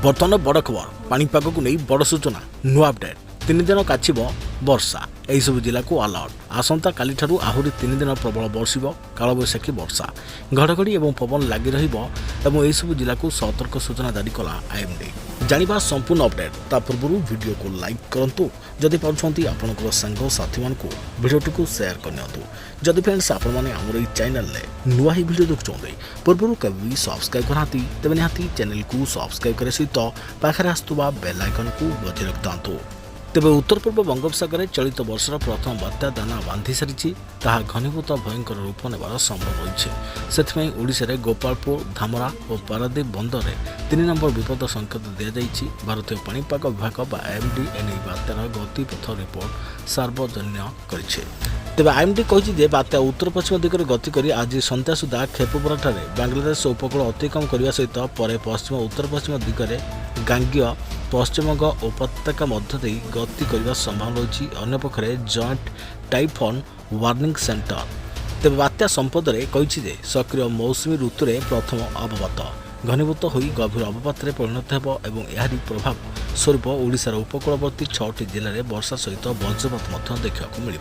बर्तमान बड़ खबर पाणीपाग को नहीं बड़ सूचना नुआ अपडेट 3 दिन काछिब वर्षा यही सब जिला को अलर्ट आसंता काली ठारू आहुरी 3 दिन प्रबल बर्षिब कालबैशाखी वर्षा घड़घड़ी और पवन लगी रही सब जिला को सतर्क सूचना जारी कला आईएमडी जानिबा संपूर्ण अपडेट ता पूर्व वीडियो को लाइक करंतु जदि पाउछंती आपनकर संग साथी मान को वीडियो को शेयर करनियंतु जदि फ्रेंड्स आपण माने हमर ई चैनल ले नुआ ही वीडियो देखुछंती पूर्व कभी सब्सक्राइब करहाती तबे निहाती चैनल को सब्सक्राइब करे सहित पाखरे आस्तुबा बेल आइकन को बजाय रखतांतु तेज उत्तर पूर्व बंगोपसागर में चलित वर्षर प्रथम बात्या दाना बांधि सारी घनीभूत भयंकर रूप नेबार संभव होती ओडिशा गोपालपुर धामरा और पारादीप बंदर में 3 नंबर विपद संकेत दि जाएगी। भारतीय पाणीपाग विभाग आईएमडी एने बात्यार गतिपथ रिपोर्ट सार्वजन्य करिछे। तेज आईएमडी कही बात्या उत्तर पश्चिम दिगरे गति कर आज सन्ध्या सुधा खेपुपराठार बांग्लादेश उपकूल अतिक्रम करने सहित पर पश्चिम उत्तर पश्चिम दिगरे गांगीय पश्चिमबंग उपत्यका मध्य दे गति करने संभावना रही। अन्यपक्षे जॉइंट टाइफोन वार्निंग सेंटर तेज बात्या संपद में कही सक्रिय मौसुमी ऋतु में प्रथम अवपात घनीभूत हो गभीर अवपात परिणत हो यारी प्रभाव स्वरूप ओडिशार उपकूलवर्ती 6टी जिले में वर्षा सहित वज्रपात देखा मिल।